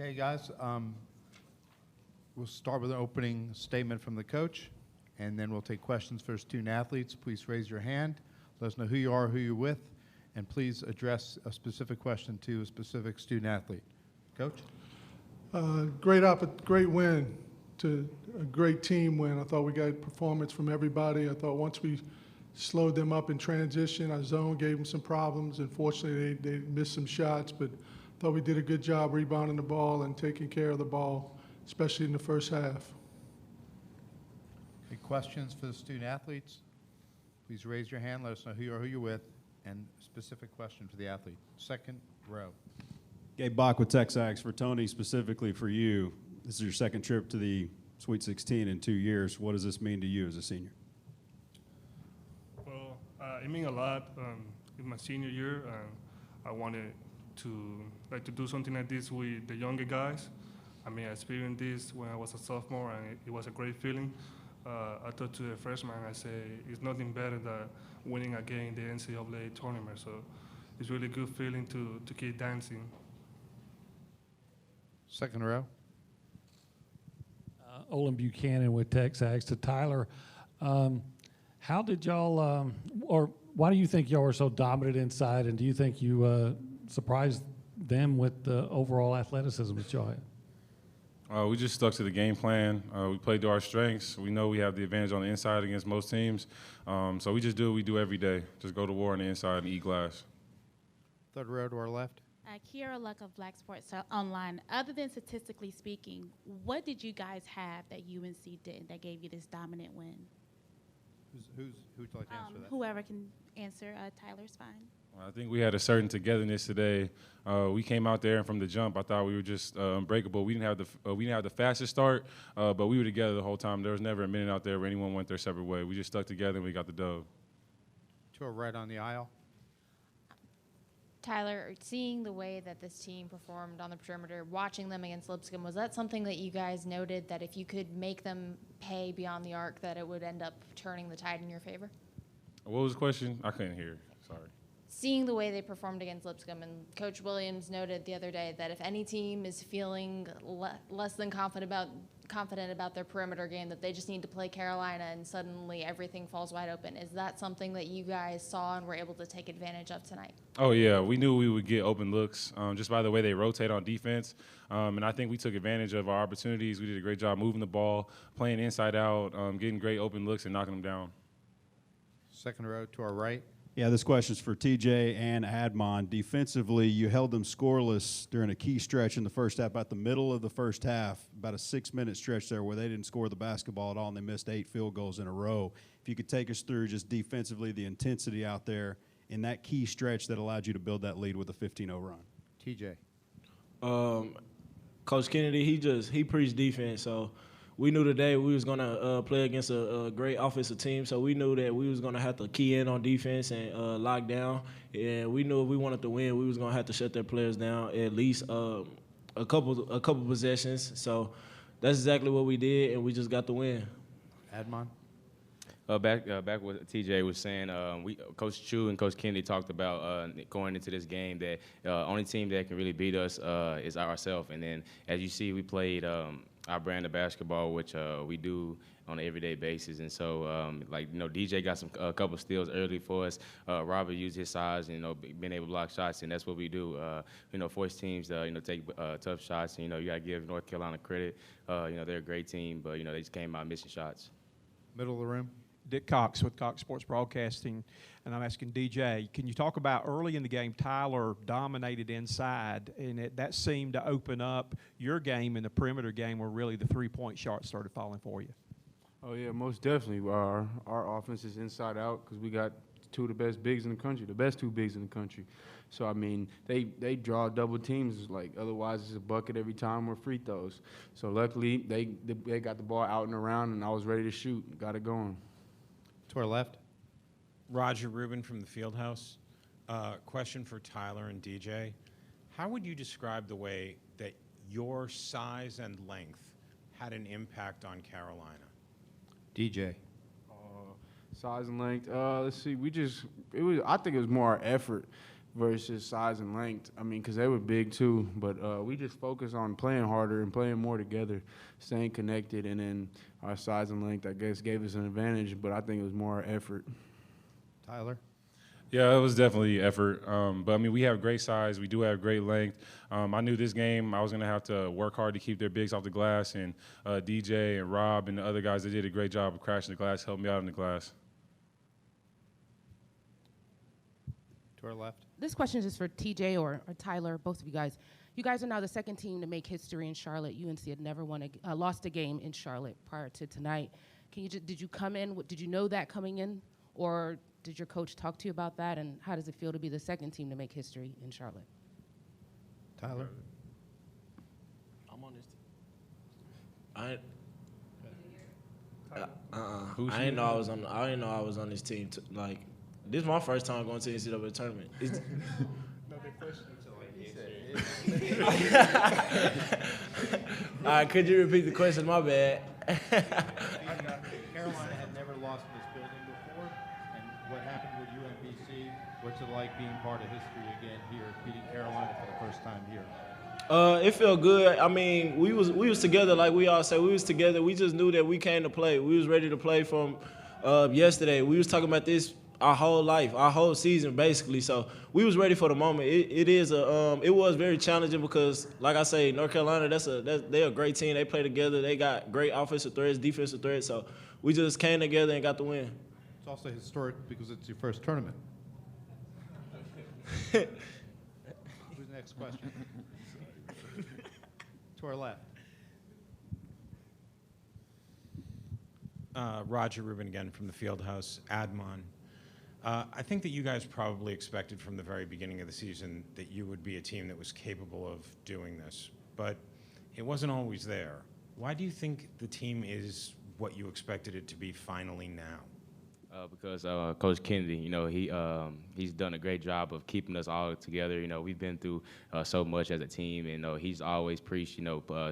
Okay, guys, we'll start with an opening statement from the coach, and then we'll take questions for student athletes. Please raise your hand. Let us know who you are, who you're with, and please address a specific question to a specific student athlete. Coach? Great win, to a great team win. I thought we got performance from everybody. I thought once we slowed them up in transition, our zone gave them some problems. Unfortunately, they missed some shots, but I thought we did a good job rebounding the ball and taking care of the ball, especially in the first half. Any questions for the student athletes? Please raise your hand. Let us know who you are, who you're with, and specific question for the athlete. Second row. Gabe Bach with Texags. For Tony, specifically for you, this is your second trip to the Sweet 16 in 2 years. What does this mean to you as a senior? Well, it means a lot. In my senior year, I wanted to do something like this with the younger guys. I mean, I experienced this when I was a sophomore, and it was a great feeling. I talked to the freshman. I said, it's nothing better than winning a game in the NCAA tournament. So it's really good feeling to keep dancing. Second row. Olin Buchanan with Texags. To Tyler, how did y'all, or why do you think y'all were so dominant inside, and do you think you surprised them with the overall athleticism that y'all had? We just stuck to the game plan. We played to our strengths. We know we have the advantage on the inside against most teams. So we just do what we do every day. Just go to war on the inside and eat glass. Third row to our left. Kiara Luck of Black Sports Online. Other than statistically speaking, what did you guys have that UNC did that gave you this dominant win? Who'd you like to answer that? Whoever can answer. Tyler's fine. I think we had a certain togetherness today. We came out there, and from the jump, I thought we were just unbreakable. We didn't have the fastest start, but we were together the whole time. There was never a minute out there where anyone went their separate way. We just stuck together, and we got the dub. To our right on the aisle. Tyler, seeing the way that this team performed on the perimeter, watching them against Lipscomb, was that something that you guys noted, that if you could make them pay beyond the arc, that it would end up turning the tide in your favor? What was the question? I couldn't hear. Sorry. Seeing the way they performed against Lipscomb, and Coach Williams noted the other day that if any team is feeling less than confident about their perimeter game, that they just need to play Carolina and suddenly everything falls wide open. Is that something that you guys saw and were able to take advantage of tonight? Oh, yeah. We knew we would get open looks just by the way they rotate on defense. And I think we took advantage of our opportunities. We did a great job moving the ball, playing inside out, getting great open looks, and knocking them down. Second row to our right. Yeah, this question's for TJ and Admon. Defensively, you held them scoreless during a key stretch in the first half, about the middle of the first half, about a 6-minute stretch there where they didn't score the basketball at all, and they missed 8 field goals in a row. If you could take us through just defensively the intensity out there in that key stretch that allowed you to build that lead with a 15-0 run. TJ. Coach Kennedy, he preached defense, so we knew today we was gonna play against a great offensive team, so we knew that we was gonna have to key in on defense and lock down. And we knew if we wanted to win, we was gonna have to shut their players down at least a couple possessions. So that's exactly what we did, and we just got the win. Admon. Back what TJ was saying, Coach Chu and Coach Kennedy talked about going into this game that only team that can really beat us is ourselves. And then, as you see, we played our brand of basketball, which we do on an everyday basis. And so, DJ got a couple steals early for us. Robert used his size, being able to block shots, and that's what we do. Force teams, take tough shots. You got to give North Carolina credit. They're a great team, but they just came out missing shots. Middle of the room. Dick Cox with Cox Sports Broadcasting, and I'm asking DJ, can you talk about early in the game, Tyler dominated inside, and that seemed to open up your game in the perimeter game where really the three-point shots started falling for you? Oh, yeah, most definitely. Our offense is inside out because we got two of the best bigs in the country, the best two bigs in the country. So, I mean, they draw double teams. Otherwise it's a bucket every time or free throws. So, luckily, they got the ball out and around, and I was ready to shoot. Got it going. To our left. Roger Rubin from the Fieldhouse. Question for Tyler and DJ. How would you describe the way that your size and length had an impact on Carolina? DJ. Size and length. Let's see. I think it was more our effort. versus size and length. I mean, because they were big too, but we just focused on playing harder and playing more together, staying connected, and then our size and length, I guess, gave us an advantage, but I think it was more our effort. Tyler? Yeah, it was definitely effort. But I mean, we have great size. We do have great length. I knew this game I was going to have to work hard to keep their bigs off the glass, and DJ and Rob and the other guys, they did a great job of crashing the glass, helped me out in the glass. To our left. This question is for TJ or Tyler, both of you guys. You guys are now the second team to make history in Charlotte. UNC had never lost a game in Charlotte prior to tonight. Did you come in? Did you know that coming in, or did your coach talk to you about that? And how does it feel to be the second team to make history in Charlotte? Tyler? I'm on this team. I didn't know I was on this team. This is my first time going to the NCAA tournament. All right, could you repeat the question? My bad. Carolina had never lost in this building before, and what happened with UMBC? What's it like being part of history again here, beating Carolina for the first time here? It felt good. I mean, we was together, like we all say. We was together. We just knew that we came to play. We was ready to play from yesterday. We was talking about this our whole life, our whole season, basically. So we was ready for the moment. It was very challenging because, like I say, North Carolina, they're a great team. They play together. They got great offensive threats, defensive threats. So we just came together and got the win. It's also historic because it's your first tournament. Who's the next question? To our left. Roger Rubin again from the Fieldhouse. Admon. I think that you guys probably expected from the very beginning of the season that you would be a team that was capable of doing this, but it wasn't always there. Why do you think the team is what you expected it to be finally now? Because Coach Kennedy, he's done a great job of keeping us all together. We've been through so much as a team, and he's always preached,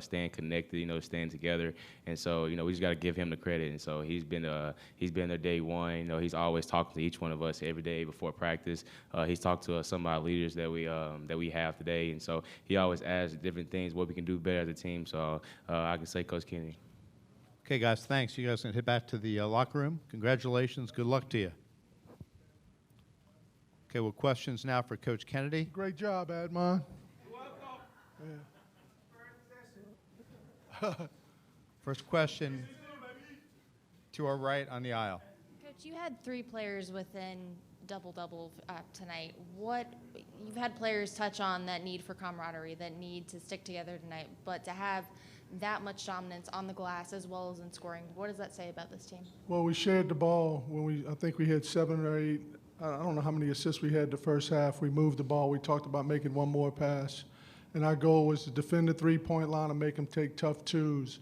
staying connected, staying together. And so, we just got to give him the credit. And so he's been there day one. He's always talking to each one of us every day before practice. He's talked to some of our leaders that we have today, and so he always asks different things, what we can do better as a team. So I can say Coach Kennedy. Okay, guys, thanks. You guys can head back to the locker room. Congratulations. Good luck to you. Okay, well, questions now for Coach Kennedy. Great job, Admon. Yeah. First question to our right on the aisle. Coach, you had 3 players within double-double tonight. You've had players touch on that need for camaraderie, that need to stick together tonight, but to have that much dominance on the glass as well as in scoring, what does that say about this team? Well, we shared the ball I think we had 7 or 8. I don't know how many assists we had the first half. We moved the ball. We talked about making one more pass. And our goal was to defend the three-point line and make them take tough twos.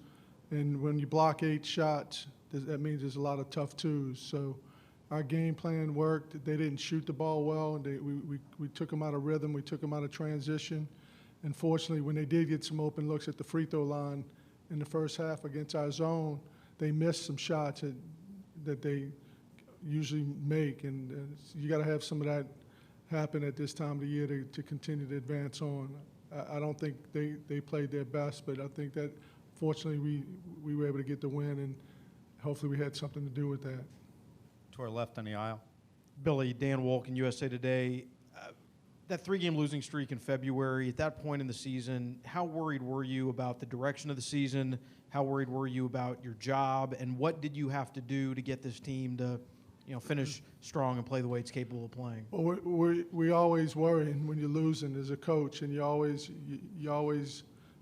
And when you block 8 shots, that means there's a lot of tough twos. So our game plan worked. They didn't shoot the ball well. We took them out of rhythm. We took them out of transition. Unfortunately, when they did get some open looks at the free throw line in the first half against our zone, they missed some shots that they usually make. And you got to have some of that happen at this time of the year to continue to advance on. I don't think they played their best, but I think that fortunately we were able to get the win, and hopefully we had something to do with that. To our left on the aisle. Billy, Dan Wolk in USA Today. That 3-game losing streak in February, at that point in the season, how worried were you about the direction of the season? How worried were you about your job? And what did you have to do to get this team to finish strong and play the way it's capable of playing? Well, we always worry when you're losing as a coach, and you always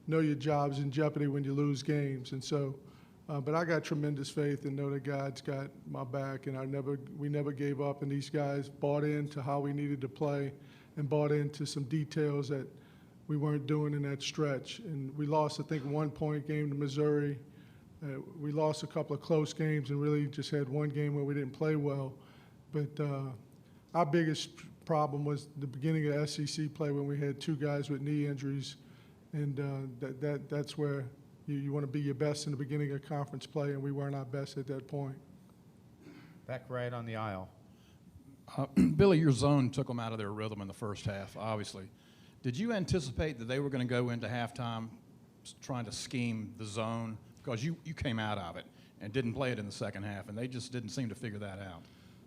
know your job's in jeopardy when you lose games. And so, but I got tremendous faith and know that God's got my back, and we never gave up, and these guys bought into how we needed to play and bought into some details that we weren't doing in that stretch. And we lost, I think, a 1-point game to Missouri. We lost a couple of close games and really just had one game where we didn't play well. But our biggest problem was the beginning of SEC play when we had 2 guys with knee injuries. And that's where you want to be your best in the beginning of conference play, and we weren't our best at that point. Back right on the aisle. Billy, your zone took them out of their rhythm in the first half, obviously. Did you anticipate that they were going to go into halftime trying to scheme the zone? Because you came out of it and didn't play it in the second half, and they just didn't seem to figure that out.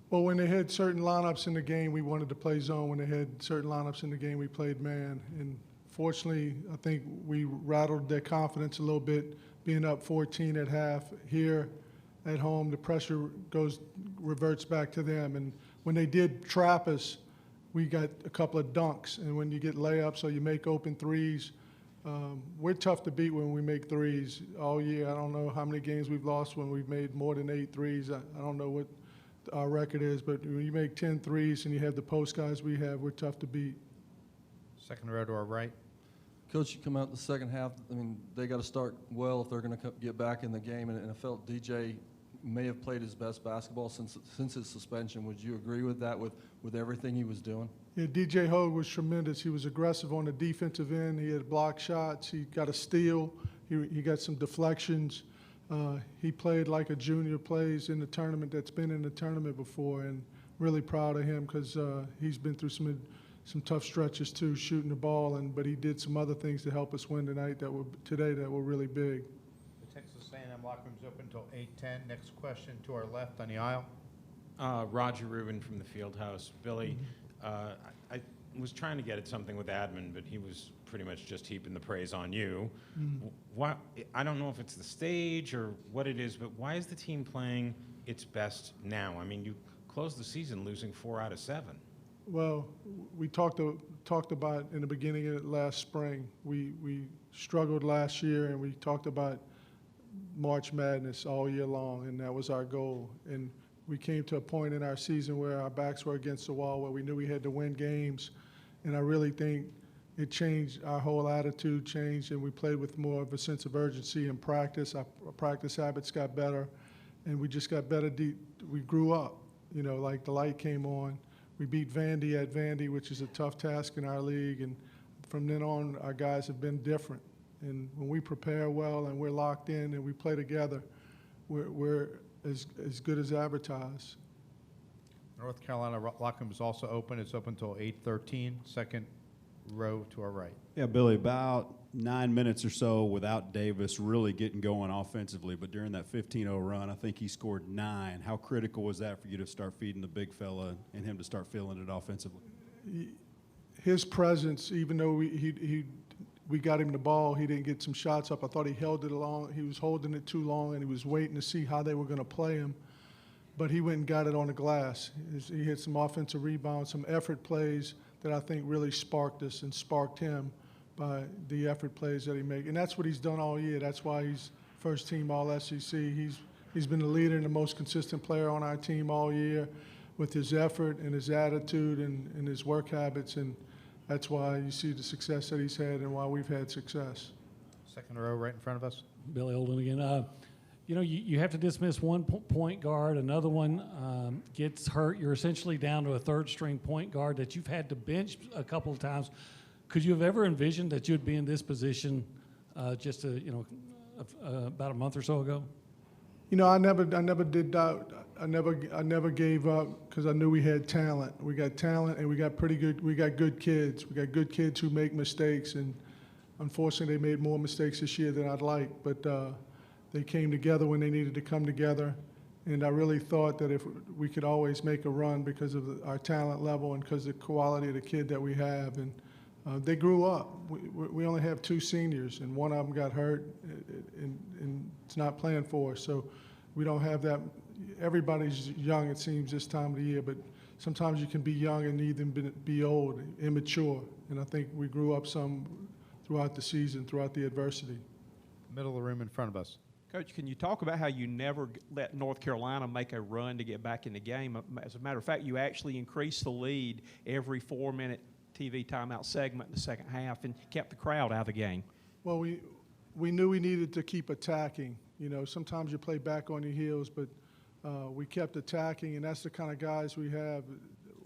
Well, when they had certain lineups in the game, we wanted to play zone. When they had certain lineups in the game, we played man. And fortunately, I think we rattled their confidence a little bit, being up 14 at half. Here at home, the pressure reverts back to them. And when they did trap us, we got a couple of dunks. And when you get layups or you make open threes, we're tough to beat when we make threes all year. I don't know how many games we've lost when we've made more than 8 threes. I don't know what our record is, but when you make 10 threes and you have the post guys we have, we're tough to beat. Second row to our right. Coach, you come out in the second half. I mean, they got to start well if they're going to get back in the game, and I felt DJ may have played his best basketball since his suspension. Would you agree with that, with everything he was doing? Yeah, DJ Hogue was tremendous. He was aggressive on the defensive end. He had block shots. He got a steal. He got some deflections. He played like a junior plays in the tournament that's been in the tournament before, and really proud of him because he's been through some tough stretches too, shooting the ball, but he did some other things to help us win tonight that were really big. The Texas A&M locker room's open until 8:10. Next question to our left on the aisle. Roger Rubin from the Fieldhouse. Billy, I was trying to get at something with Admin, but he was pretty much just heaping the praise on you. I don't know if it's the stage or what it is, but why is the team playing its best now? I mean, you closed the season losing 4 out of 7. Well, we talked about in the beginning of last spring. We struggled last year, and we talked about March Madness all year long, and that was our goal. And we came to a point in our season where our backs were against the wall, where we knew we had to win games. And I really think it changed, our whole attitude changed, and we played with more of a sense of urgency in practice. Our practice habits got better, and we just got better. We grew up, like the light came on. We beat Vandy at Vandy, which is a tough task in our league, and from then on, our guys have been different. And when we prepare well and we're locked in and we play together, we're as good as advertised. North Carolina locker room is also open. It's open until 8:13. Second row to our right. Yeah, Billy, about 9 minutes or so without Davis really getting going offensively, but during that 15-0 run, I think he scored 9. How critical was that for you to start feeding the big fella and him to start feeling it offensively? His presence, even though we got him the ball, he didn't get some shots up. I thought he held it long. He was holding it too long, and he was waiting to see how they were going to play him. But he went and got it on the glass. He had some offensive rebounds, some effort plays that I think really sparked us and sparked him by the effort plays that he made. And that's what he's done all year. That's why he's first team All-SEC. He's been the leader and the most consistent player on our team all year with his effort and his attitude and his work habits. And that's why you see the success that he's had and why we've had success. Second row right in front of us. Billy Olden again. You have to dismiss one point guard. Another one gets hurt. You're essentially down to a third-string point guard that you've had to bench a couple of times. Could you have ever envisioned that you'd be in this position just about a month or so ago? I never did doubt. I never gave up because I knew we had talent. We got talent, and we got good kids. We got good kids who make mistakes, and unfortunately, they made more mistakes this year than I'd like. But they came together when they needed to come together, and I really thought that if we could always make a run because of our talent level and because of the quality of the kid that we have. And they grew up. We only have 2 seniors, and one of them got hurt, and it's not playing for us. So we don't have that. Everybody's young, it seems, this time of the year, but sometimes you can be young and even be old, immature. And I think we grew up some throughout the season, throughout the adversity. Middle of the room in front of us. Coach, can you talk about how you never let North Carolina make a run to get back in the game? As a matter of fact, you actually increased the lead every 4-minute TV timeout segment in the second half and kept the crowd out of the game. Well, we knew we needed to keep attacking. Sometimes you play back on your heels, but we kept attacking, and that's the kind of guys we have.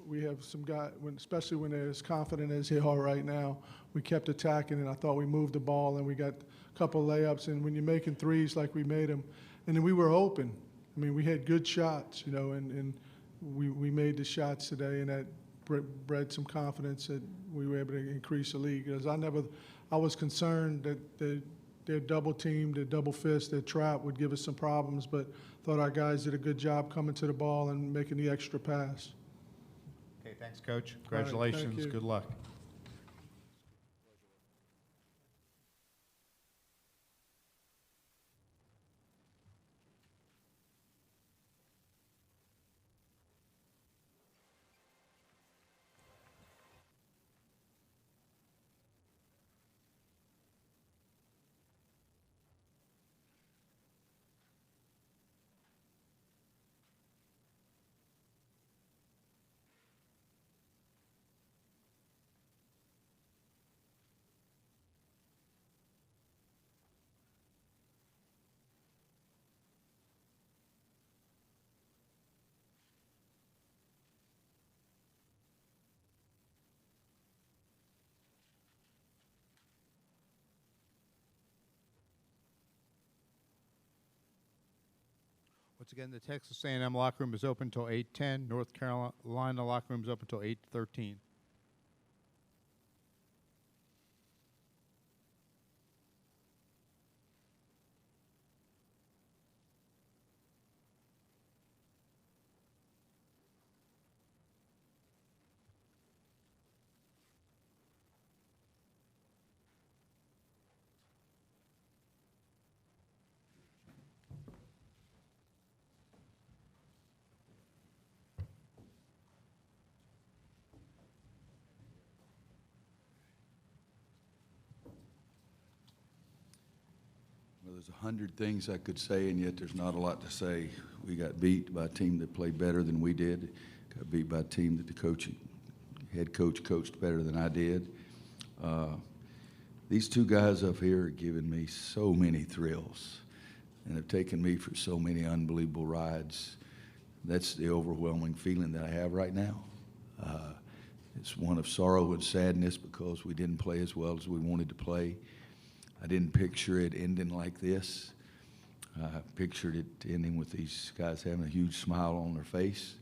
We have some guys, especially when they're as confident as they are right now, we kept attacking, and I thought we moved the ball, and we got a couple layups. And when you're making threes like we made them, and then we were open. I mean, we had good shots, and we made the shots today, and that bred some confidence that we were able to increase the lead. Because I was concerned that their double team, their double fist, their trap would give us some problems, but thought our guys did a good job coming to the ball and making the extra pass. Okay, thanks, Coach. All right, thank Congratulations. you. Good luck. Once again, the Texas A&M locker room is open until 8:10. North Carolina locker room is open until 8:13. Well, there's 100 things I could say, and yet there's not a lot to say. We got beat by a team that played better than we did. Got beat by a team that the head coach coached better than I did. These two guys up here are giving me so many thrills and have taken me for so many unbelievable rides. That's the overwhelming feeling that I have right now. It's one of sorrow and sadness because we didn't play as well as we wanted to play. I didn't picture it ending like this. I pictured it ending with these guys having a huge smile on their face,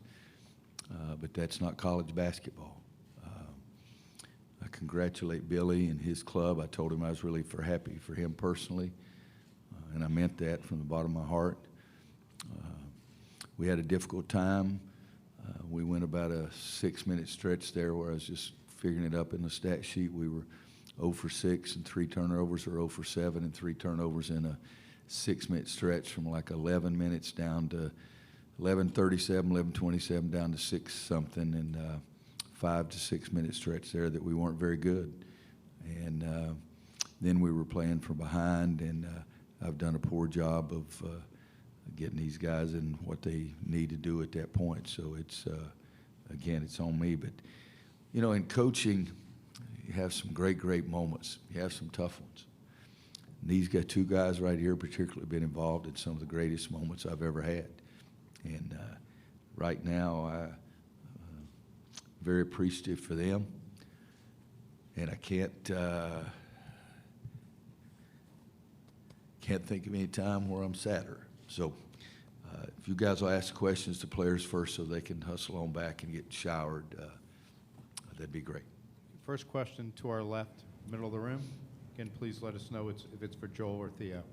but that's not college basketball. I congratulate Billy and his club. I told him I was really happy for him personally, and I meant that from the bottom of my heart. We had a difficult time. We went about a 6-minute stretch there where I was just figuring it up in the stat sheet. We were 0 for 6 and 3 turnovers, or 0 for 7 and 3 turnovers in a 6-minute stretch from like 11 minutes down to 11:37, 11:27 down to 6-something, and 5 to 6 minute stretch there that we weren't very good. And then we were playing from behind, and I've done a poor job of getting these guys in what they need to do at that point. So it's, again, it's on me. But, you know, in coaching, you have some great moments. You have some tough ones. And these two guys right here particularly been involved in some of the greatest moments I've ever had. And right now, I'm very appreciative for them. And I can't think of any time where I'm sadder. So if you guys will ask questions to players first so they can hustle on back and get showered, that'd be great. First question to our left, middle of the room. Again, please let us know if it's for Joel or Theo.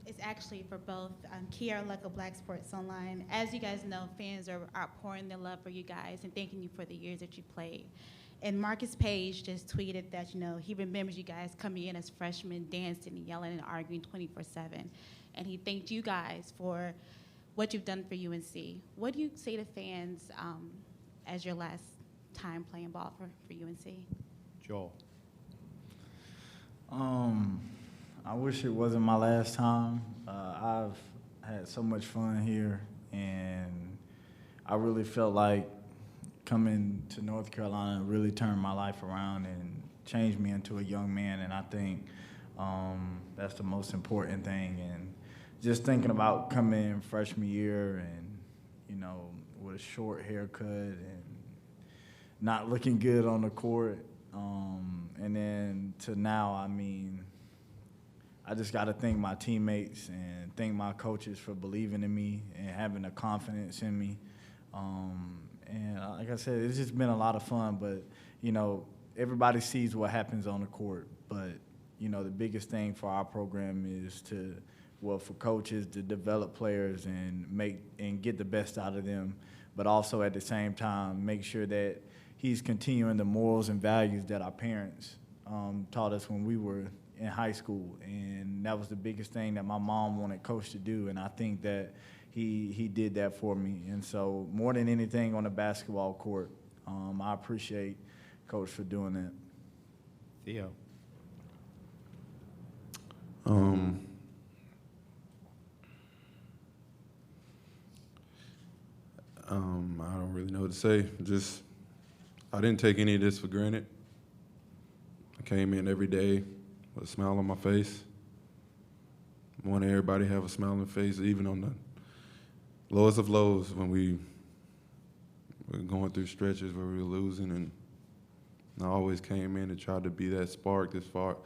It's actually for both. Kiara Luck of Black Sports Online. As you guys know, fans are outpouring their love for you guys and thanking you for the years that you played. And Marcus Page just tweeted that, you know, he remembers you guys coming in as freshmen, dancing and yelling and arguing 24/7. And he thanked you guys for what you've done for UNC. What do you say to fans as your last time playing ball for UNC? Joel. I wish it wasn't my last time. I've had so much fun here, and I really felt like coming to North Carolina really turned my life around and changed me into a young man, and I think that's the most important thing. And just thinking about coming in freshman year and, you know, with a short haircut and not looking good on the court, and then to now, I mean, I just got to thank my teammates and thank my coaches for believing in me and having the confidence in me. And like I said, it's just been a lot of fun. But, you know, everybody sees what happens on the court. But, you know, the biggest thing for our program is for coaches to develop players and get the best out of them, but also at the same time make sure that he's continuing the morals and values that our parents taught us when we were in high school. And that was the biggest thing that my mom wanted Coach to do, and I think that he did that for me. And so more than anything on the basketball court, I appreciate Coach for doing that. Theo. I don't really know what to say. Just, I didn't take any of this for granted. I came in every day with a smile on my face. I wanted everybody to have a smile on their face, even on the lowest of lows when we were going through stretches where we were losing. And I always came in and tried to be that spark as far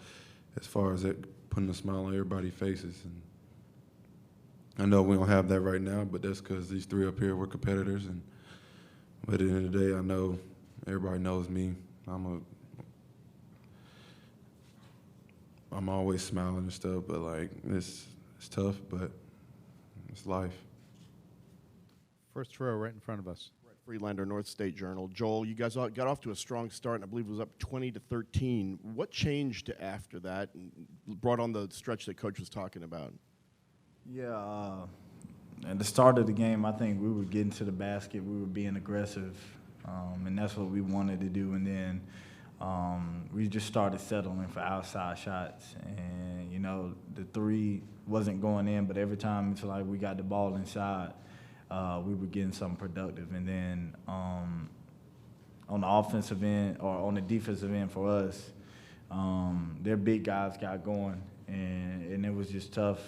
as that, putting a smile on everybody's faces. And I know we don't have that right now, but that's because these three up here were competitors. But at the end of the day, I know everybody knows me. I'm always smiling and stuff, but like it's tough, but it's life. First row right in front of us. Freelander, North State Journal. Joel, you guys got off to a strong start, and I believe it was up 20-13. What changed after that and brought on the stretch that Coach was talking about? Yeah, at the start of the game, I think we were getting to the basket. We were being aggressive, and that's what we wanted to do. And then we just started settling for outside shots. And, you know, the three wasn't going in, but every time it's like we got the ball inside, we were getting something productive. And then on the offensive end or on the defensive end for us, their big guys got going, and it was just tough.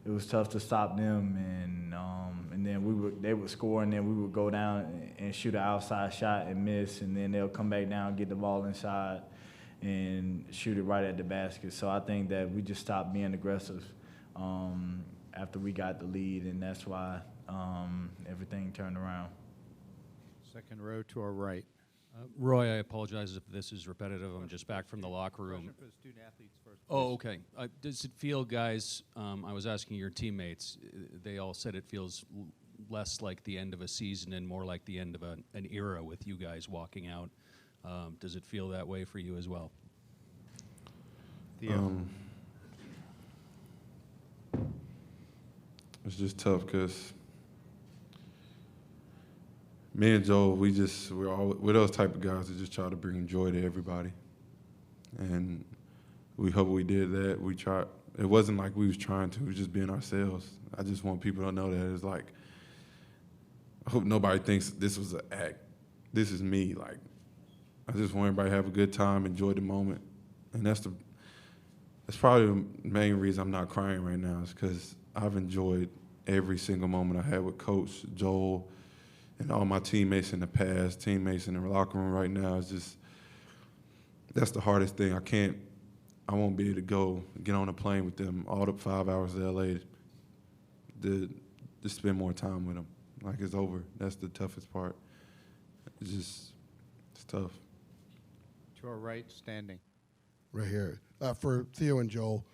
It was tough to stop them, and then they would score, and then we would go down and shoot an outside shot and miss, and then they'll come back down, get the ball inside, and shoot it right at the basket. So I think that we just stopped being aggressive after we got the lead, and that's why everything turned around. Second row to our right. Roy, I apologize if this is repetitive. I'm just back from the locker room. Question for the student athletes first, Oh, okay. Does it feel, guys, I was asking your teammates, they all said it feels less like the end of a season and more like the end of an era with you guys walking out. Does it feel that way for you as well? It's just tough because me and Joel, we're those type of guys that just try to bring joy to everybody. And we hope we did that. We tried. It wasn't like we was trying to. We was just being ourselves. I just want people to know that it's like, I hope nobody thinks this was an act. This is me. Like, I just want everybody to have a good time, enjoy the moment. And that's probably the main reason I'm not crying right now, is because I've enjoyed every single moment I had with Coach, Joel, and all my teammates in the past, teammates in the locker room right now. It's just, that's the hardest thing. I won't be able to go get on a plane with them all the 5 hours to LA to spend more time with them. Like, it's over. That's the toughest part. It's tough. To our right, standing. Right here. For Theo and Joel,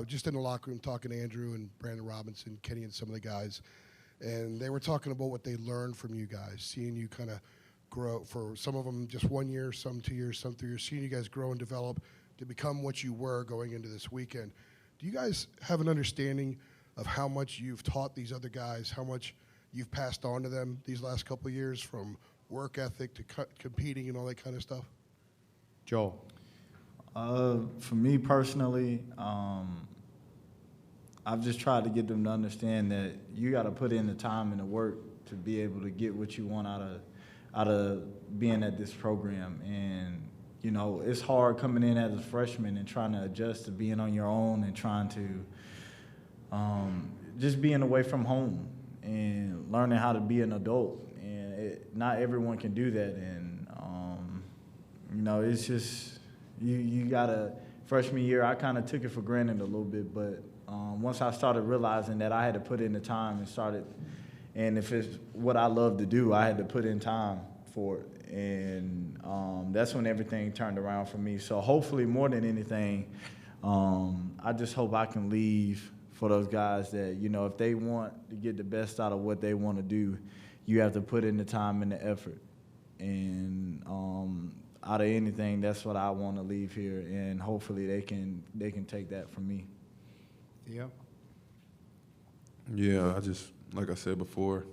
just in the locker room talking to Andrew and Brandon Robinson, Kenny and some of the guys, and they were talking about what they learned from you guys, seeing you kind of grow, for some of them just 1 year, some 2 years, some 3 years, seeing you guys grow and develop to become what you were going into this weekend. Do you guys have an understanding of how much you've taught these other guys, how much you've passed on to them these last couple of years, from work ethic to competing and all that kind of stuff? Joel. For me personally, I've just tried to get them to understand that you got to put in the time and the work to be able to get what you want out of being at this program. And, you know, it's hard coming in as a freshman and trying to adjust to being on your own and trying to just being away from home and learning how to be an adult. And not everyone can do that. And, you know, it's just, you got to, freshman year, I kind of took it for granted a little bit, but once I started realizing that I had to put in the time and started And if it's what I love to do, I had to put in time for it. And that's when everything turned around for me. So hopefully, more than anything, I just hope I can leave for those guys that, you know, if they want to get the best out of what they want to do, you have to put in the time and the effort. And out of anything, that's what I want to leave here. And hopefully they can take that from me. Yeah. Yeah, like I said before,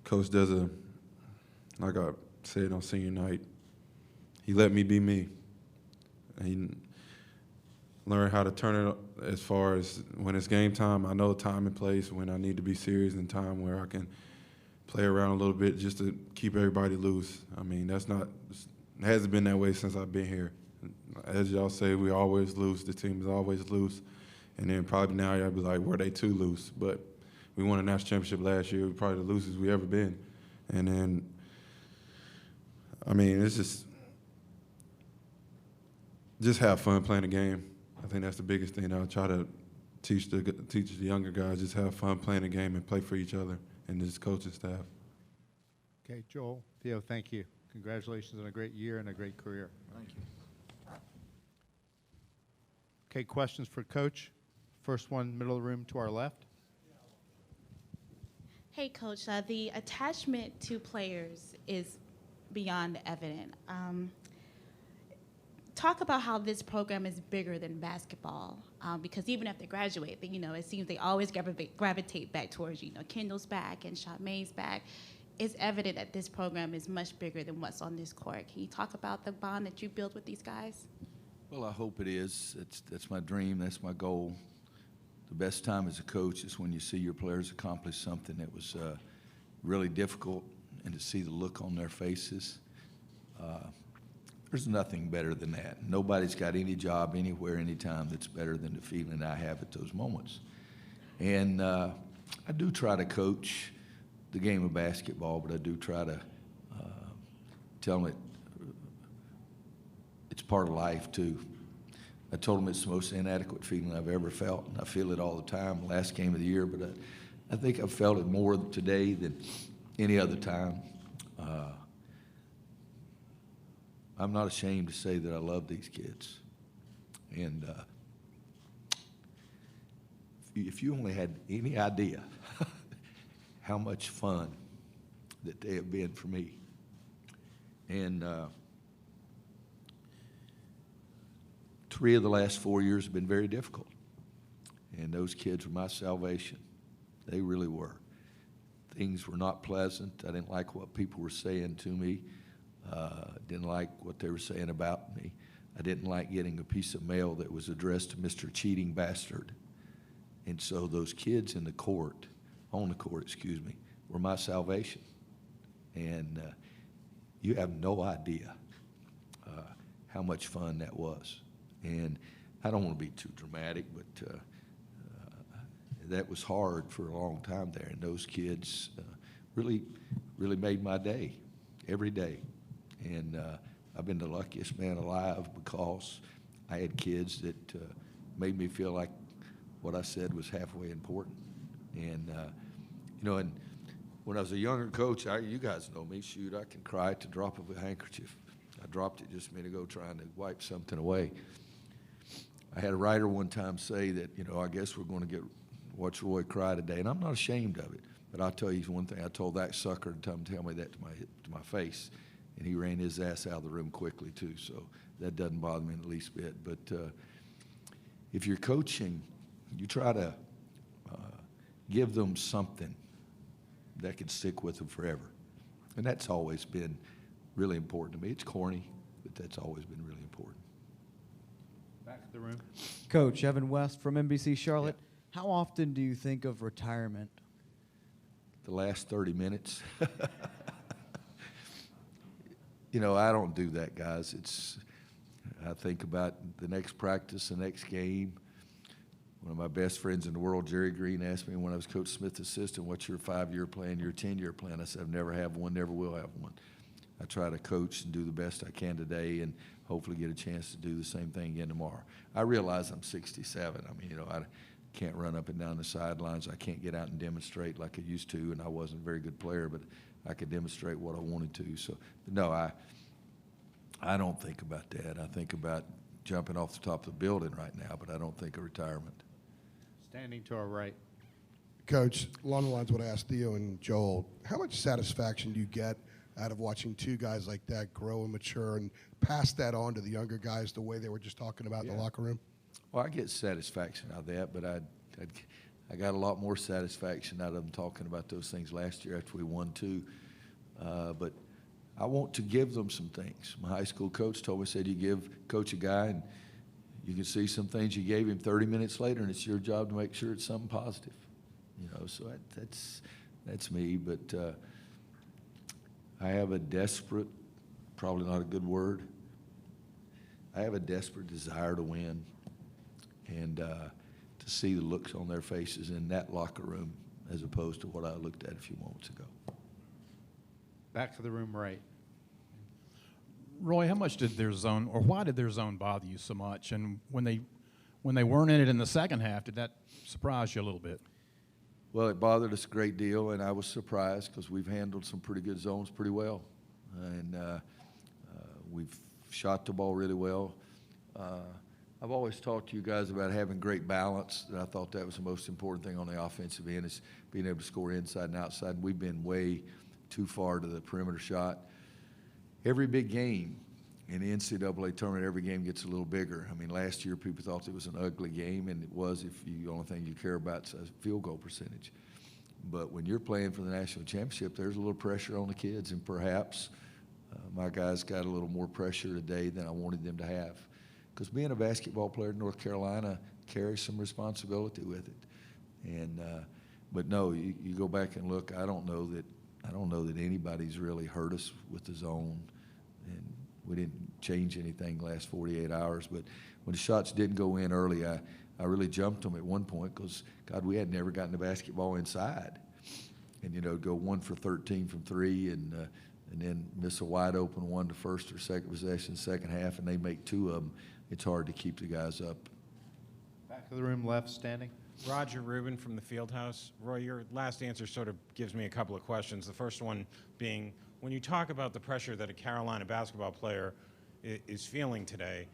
Coach does like I said on senior night, he let me be me. And he learned how to turn it as far as when it's game time. I know time and place when I need to be serious and time where I can play around a little bit just to keep everybody loose. I mean, it hasn't been that way since I've been here. As y'all say, we always loose. The team is always loose. And then probably now y'all be like, were they too loose? But we won a national championship last year. We're probably the loosest we ever been. And then, I mean, it's just have fun playing the game. I think that's the biggest thing. I'll try to teach the younger guys, just have fun playing the game and play for each other and this coaching staff. Okay, Joel, Theo, thank you. Congratulations on a great year and a great career. Thank you. Okay, questions for Coach? First one, middle of the room to our left. Hey, Coach, the attachment to players is beyond evident. Talk about how this program is bigger than basketball, because even if they graduate, you know, it seems they always gravitate back towards, you know, Kendall's back and Shamae's back. It's evident that this program is much bigger than what's on this court. Can you talk about the bond that you build with these guys? Well, I hope it is. That's my dream. That's my goal. The best time as a coach is when you see your players accomplish something that was really difficult, and to see the look on their faces. There's nothing better than that. Nobody's got any job anywhere, anytime that's better than the feeling I have at those moments. And I do try to coach the game of basketball, but I do try to tell them it's part of life too. I told them it's the most inadequate feeling I've ever felt, and I feel it all the time. Last game of the year, but I think I've felt it more today than any other time. I'm not ashamed to say that I love these kids. And if you only had any idea how much fun that they have been for me. And 3 of the last 4 years have been very difficult. And those kids were my salvation. They really were. Things were not pleasant. I didn't like what people were saying to me. Didn't like what they were saying about me. I didn't like getting a piece of mail that was addressed to Mr. Cheating Bastard. And so those kids on the court, were my salvation. And you have no idea how much fun that was. And I don't want to be too dramatic, but that was hard for a long time there. And those kids really made my day, every day. And I've been the luckiest man alive because I had kids that made me feel like what I said was halfway important. And, you know, and when I was a younger coach, you guys know me, shoot, I can cry at the drop of a handkerchief. I dropped it just a minute ago trying to wipe something away. I had a writer one time say that, you know, I guess we're going to watch Roy cry today, and I'm not ashamed of it. But I'll tell you one thing, I told that sucker to tell me that to my face, and he ran his ass out of the room quickly too, so that doesn't bother me in the least bit. But if you're coaching, you try to give them something that can stick with them forever. And that's always been really important to me. It's corny, but that's always been really important. Back of the room. Coach, Evan West from NBC Charlotte. Yeah. How often do you think of retirement? The last 30 minutes. You know, I don't do that, guys. I think about the next practice, the next game. One of my best friends in the world, Jerry Green, asked me when I was Coach Smith's assistant, what's your 5-year plan, your 10-year plan? I said, I've never have one, never will have one. I try to coach and do the best I can today and hopefully get a chance to do the same thing again tomorrow. I realize I'm 67. I mean, you know, can't run up and down the sidelines. I can't get out and demonstrate like I used to, and I wasn't a very good player, but I could demonstrate what I wanted to. So, no, I don't think about that. I think about jumping off the top of the building right now, but I don't think of retirement. Standing to our right. Coach, along the lines of what I asked Theo and Joel, how much satisfaction do you get out of watching two guys like that grow and mature and pass that on to the younger guys the way they were just talking about in the locker room? Well, I get satisfaction out of that, but I got a lot more satisfaction out of them talking about those things last year after we won too. But I want to give them some things. My high school coach told me, said, you give coach a guy and you can see some things you gave him 30 minutes later, and it's your job to make sure it's something positive. You know, so that's me. But I have a desperate, probably not a good word, I have a desperate desire to win, and to see the looks on their faces in that locker room as opposed to what I looked at a few moments ago. Back to the room right. Roy, how much did their zone, or why did their zone bother you so much? And when they weren't in it in the second half, did that surprise you a little bit? Well, it bothered us a great deal, and I was surprised because we've handled some pretty good zones pretty well. And we've shot the ball really well. I've always talked to you guys about having great balance, and I thought that was the most important thing on the offensive end is being able to score inside and outside. And we've been way too far to the perimeter shot. Every big game in the NCAA tournament, every game gets a little bigger. I mean, last year people thought it was an ugly game, and it was if the only thing you care about is field goal percentage. But when you're playing for the national championship, there's a little pressure on the kids, and perhaps my guys got a little more pressure today than I wanted them to have. Because being a basketball player in North Carolina carries some responsibility with it. And but no, you go back and look. I don't know that anybody's really hurt us with the zone, and we didn't change anything the last 48 hours. But when the shots didn't go in early, I really jumped them at one point because, God, we had never gotten the basketball inside. And, you know, go 1 for 13 from three and then miss a wide open one to first or second possession, second half, and they make two of them. It's hard to keep the guys up. Back of the room left, standing. Roger Rubin from the Fieldhouse. Roy, your last answer sort of gives me a couple of questions. The first one being, when you talk about the pressure that a Carolina basketball player is feeling today,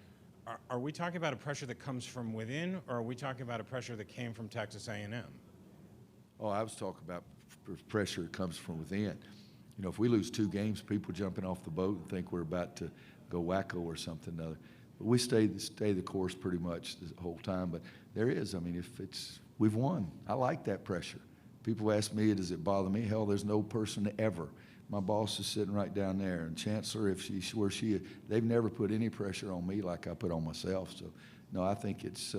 are we talking about a pressure that comes from within, or are we talking about a pressure that came from Texas A&M? Oh, I was talking about pressure that comes from within. You know, if we lose 2 games, people jumping off the boat and think we're about to go wacko or something. But we stay the course pretty much the whole time. But there is, I mean, we've won. I like that pressure. People ask me, does it bother me? Hell, there's no person ever. My boss is sitting right down there, and Chancellor, they've never put any pressure on me like I put on myself. So, no, I think it's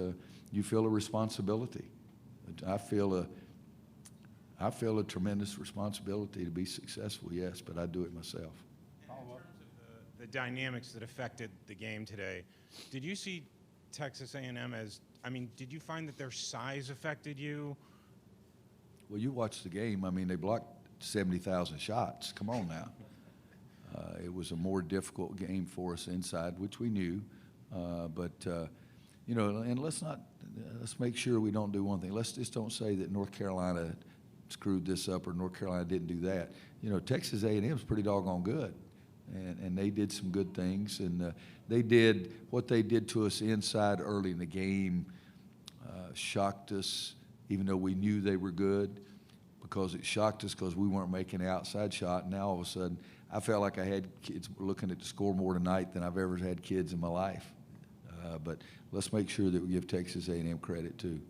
you feel a responsibility. I feel a tremendous responsibility to be successful, yes, but I do it myself. In terms of the dynamics that affected the game today, did you see Texas A&M as, I mean, did you find that their size affected you? Well, you watched the game. I mean, they blocked 70,000 shots. Come on now. It was a more difficult game for us inside, which we knew. But you know, and let's make sure we don't do one thing. Let's just don't say that North Carolina screwed this up or North Carolina didn't do that. You know, Texas A&M is pretty doggone good, and they did some good things, and they did what they did to us inside early in the game. Shocked us, even though we knew they were good, because it shocked us because we weren't making the outside shot. And now all of a sudden, I felt like I had kids looking at the score more tonight than I've ever had kids in my life. But let's make sure that we give Texas A&M credit too.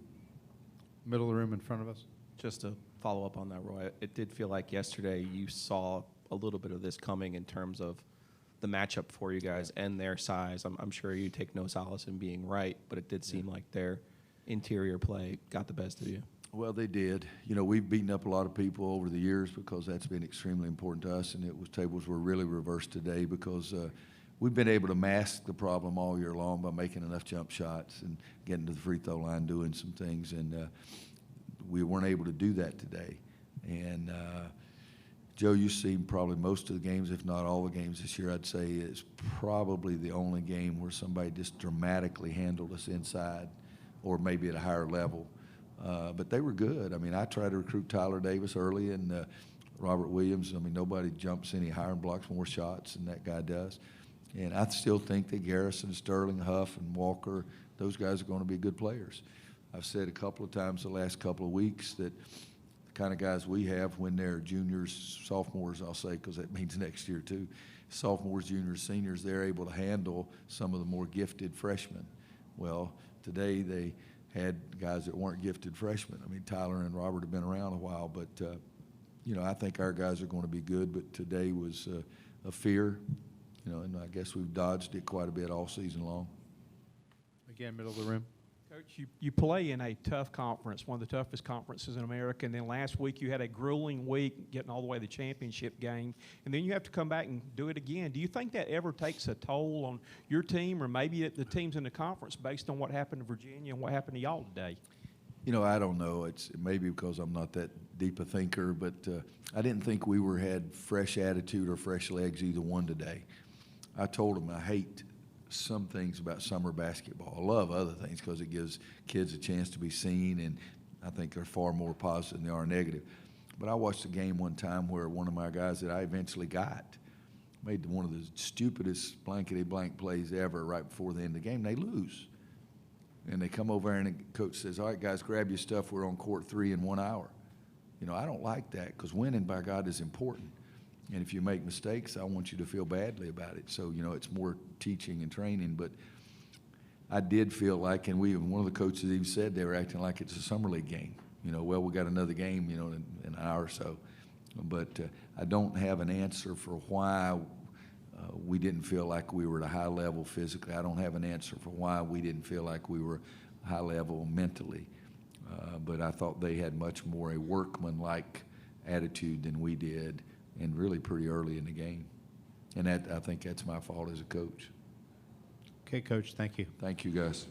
Middle of the room in front of us. Just to follow up on that, Roy, it did feel like yesterday you saw a little bit of this coming in terms of the matchup for you guys and their size. I'm sure you take no solace in being right, but it did seem like their interior play got the best of you. Well, they did. You know, we've beaten up a lot of people over the years because that's been extremely important to us, and tables were really reversed today because we've been able to mask the problem all year long by making enough jump shots and getting to the free throw line, doing some things, and we weren't able to do that today. And Joe, you've seen probably most of the games, if not all the games this year. I'd say it's probably the only game where somebody just dramatically handled us inside, or maybe at a higher level. But they were good. I mean, I tried to recruit Tyler Davis early and Robert Williams. I mean, nobody jumps any higher and blocks more shots than that guy does. And I still think that Garrison, Sterling, Huff, and Walker, those guys are going to be good players. I've said a couple of times the last couple of weeks that the kind of guys we have when they're juniors, sophomores, I'll say, because that means next year too, sophomores, juniors, seniors, they're able to handle some of the more gifted freshmen. Well, today they had guys that weren't gifted freshmen. I mean, Tyler and Robert have been around a while, but, you know, I think our guys are going to be good, but today was a fear, you know, and I guess we've dodged it quite a bit all season long. Again, middle of the room. Coach, you play in a tough conference, one of the toughest conferences in America, and then last week you had a grueling week getting all the way to the championship game, and then you have to come back and do it again. Do you think that ever takes a toll on your team or maybe the teams in the conference based on what happened to Virginia and what happened to y'all today? You know, I don't know. It's maybe because I'm not that deep a thinker, but I didn't think we had fresh attitude or fresh legs either one today. I told them I hate some things about summer basketball. I love other things because it gives kids a chance to be seen, and I think they're far more positive than they are negative. But I watched a game one time where one of my guys that I eventually got made one of the stupidest blankety-blank plays ever right before the end of the game. They lose. And they come over and the coach says, all right, guys, grab your stuff. We're on court 3 in 1 hour. You know, I don't like that because winning, by God, is important. And if you make mistakes, I want you to feel badly about it. So, you know, it's more teaching and training. But I did feel like, and one of the coaches even said they were acting like it's a summer league game. You know, well, we got another game, you know, in an hour or so. But I don't have an answer for why we didn't feel like we were at a high level physically. I don't have an answer for why we didn't feel like we were high level mentally. But I thought they had much more a workman-like attitude than we did, and really pretty early in the game. And I think that's my fault as a coach. Okay, Coach, thank you. Thank you, guys.